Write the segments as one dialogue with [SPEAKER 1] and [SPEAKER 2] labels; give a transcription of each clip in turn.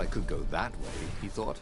[SPEAKER 1] I could go that way, he thought.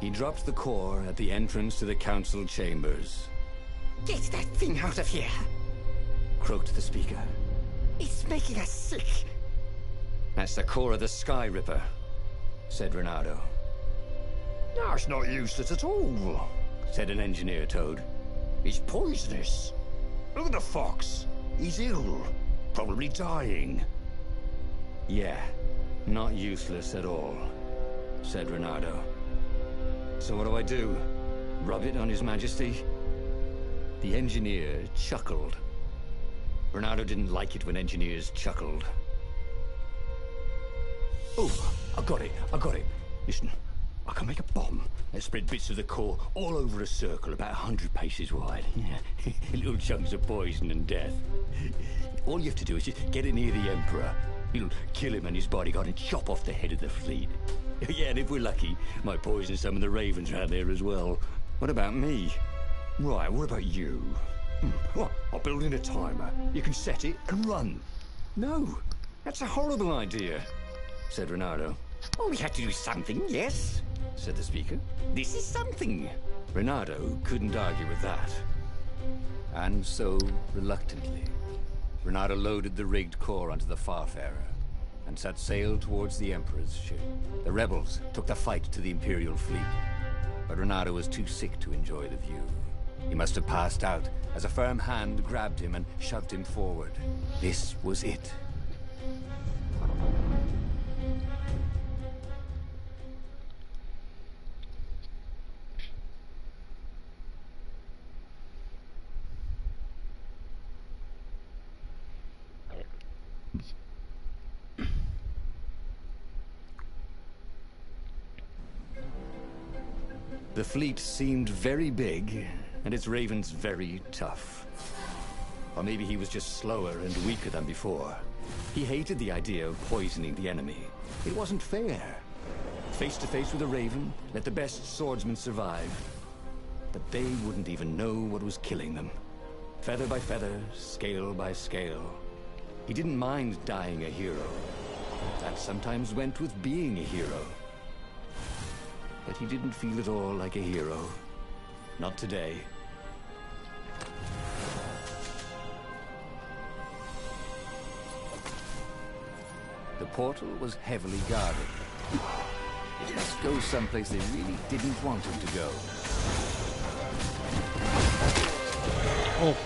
[SPEAKER 1] He dropped the core at the entrance to the council chambers.
[SPEAKER 2] Get that thing out of here!
[SPEAKER 1] Croaked the speaker.
[SPEAKER 2] It's making us sick!
[SPEAKER 1] That's the core of the Sky Ripper, said Renato.
[SPEAKER 3] No, it's not useless at all,
[SPEAKER 1] said an engineer toad.
[SPEAKER 3] It's poisonous. Look at the fox. He's ill. Probably dying.
[SPEAKER 1] Yeah, not useless at all, said Renato. So what do I do? Rub it on His Majesty? The engineer chuckled. Renato didn't like it when engineers chuckled. Oh, I got it. Listen, I can make a bomb and spread bits of the core all over a circle about 100 paces wide. Yeah. Little chunks of poison and death. All you have to do is just get it near the Emperor. It'll kill him and his bodyguard and chop off the head of the fleet. Yeah, and if we're lucky, might poison some of the ravens around there as well. What about me?
[SPEAKER 3] Right, what about you? Well, I'll build in a timer. You can set it and run.
[SPEAKER 1] No, that's a horrible idea, said Renato.
[SPEAKER 2] Oh, we have to do something, yes?
[SPEAKER 1] Said the speaker.
[SPEAKER 2] This is something.
[SPEAKER 1] Renato couldn't argue with that. And so, reluctantly, Renato loaded the rigged core onto the Farfarer and set sail towards the Emperor's ship. The rebels took the fight to the Imperial fleet, but Renato was too sick to enjoy the view. He must have passed out as a firm hand grabbed him and shoved him forward. This was it. The fleet seemed very big, and its ravens very tough. Or maybe he was just slower and weaker than before. He hated the idea of poisoning the enemy. It wasn't fair. Face to face with a raven, let the best swordsman survive. But they wouldn't even know what was killing them. Feather by feather, scale by scale. He didn't mind dying a hero. That sometimes went with being a hero. But he didn't feel at all like a hero. Not today. The portal was heavily guarded. It must go someplace they really didn't want him to go.
[SPEAKER 4] Oh.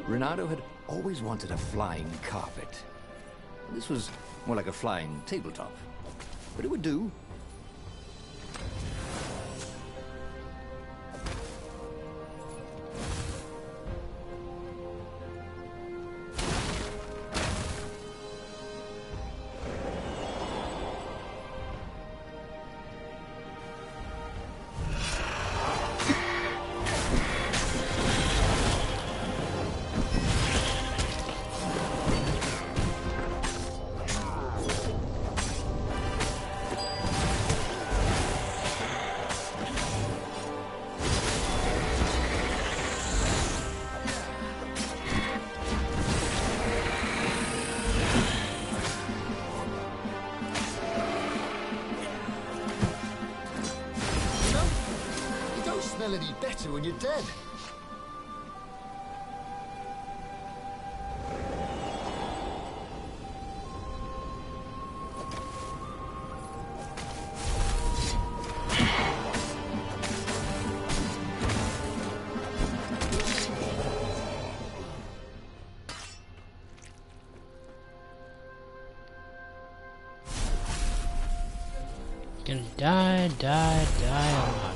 [SPEAKER 1] Renato had always wanted a flying carpet. This was more like a flying tabletop, but it would do.
[SPEAKER 3] any better when you're dead.
[SPEAKER 4] Gonna die a lot.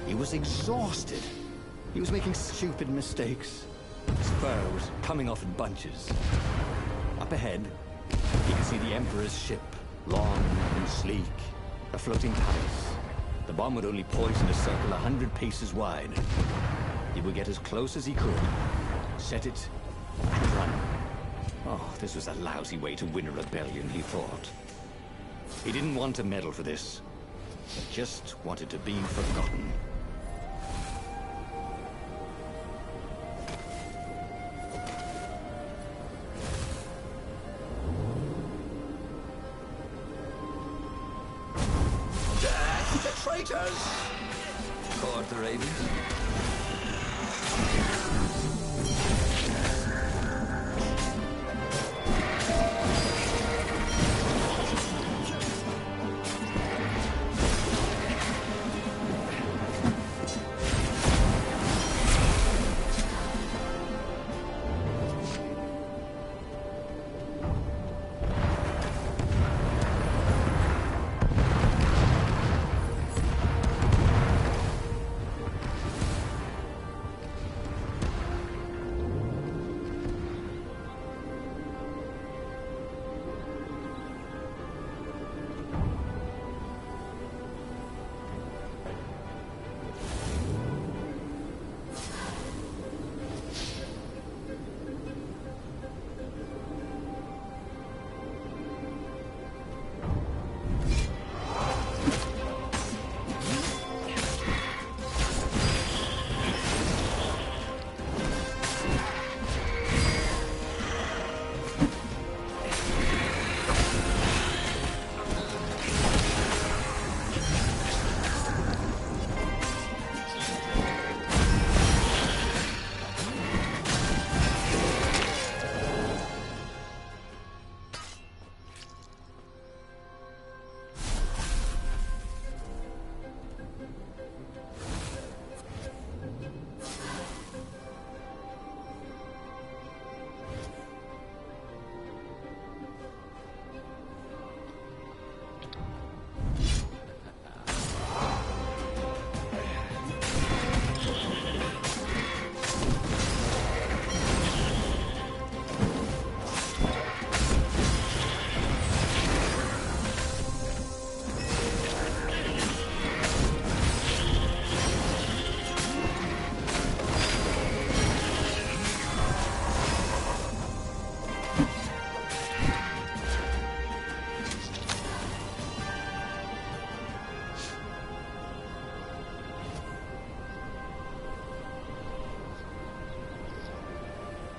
[SPEAKER 1] He was exhausted. He was making stupid mistakes. His fur was coming off in bunches. Up ahead, he could see the Emperor's ship, long and sleek, a floating palace. The bomb would only poison a circle 100 paces wide. He would get as close as he could, set it, and run. Oh, this was a lousy way to win a rebellion, he thought. He didn't want a medal for this. He just wanted to be forgotten.
[SPEAKER 3] The traitors!
[SPEAKER 1] Caught the ravens.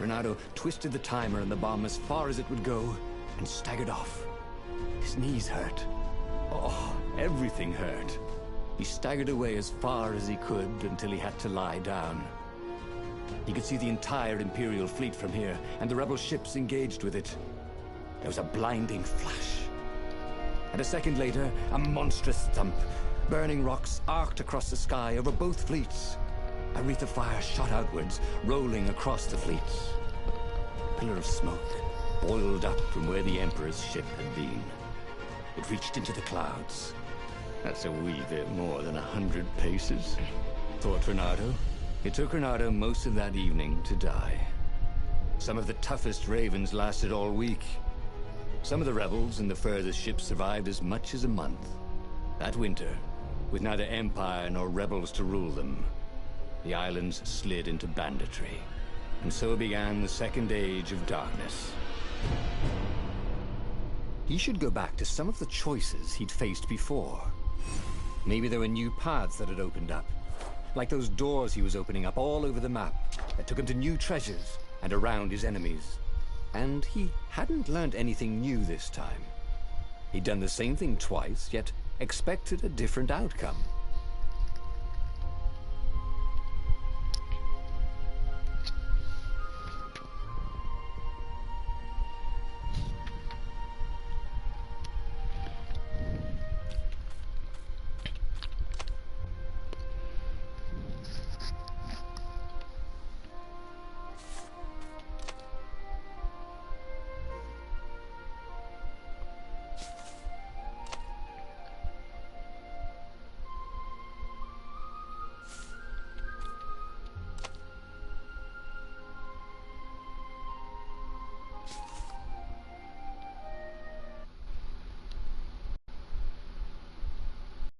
[SPEAKER 1] Renato twisted the timer and the bomb as far as it would go and staggered off. His knees hurt. Oh, everything hurt. He staggered away as far as he could until he had to lie down. He could see the entire Imperial fleet from here and the rebel ships engaged with it. There was a blinding flash. And a second later, a monstrous thump. Burning rocks arced across the sky over both fleets. A wreath of fire shot outwards, rolling across the fleets. A pillar of smoke boiled up from where the Emperor's ship had been. It reached into the clouds. That's a wee bit more than 100 paces, thought Renato. It took Renato most of that evening to die. Some of the toughest ravens lasted all week. Some of the rebels in the furthest ships survived as much as a month. That winter, with neither empire nor rebels to rule them, the islands slid into banditry. And so began the Second Age of Darkness. He should go back to some of the choices he'd faced before. Maybe there were new paths that had opened up, like those doors he was opening up all over the map that took him to new treasures and around his enemies. And he hadn't learned anything new this time. He'd done the same thing twice, yet expected a different outcome.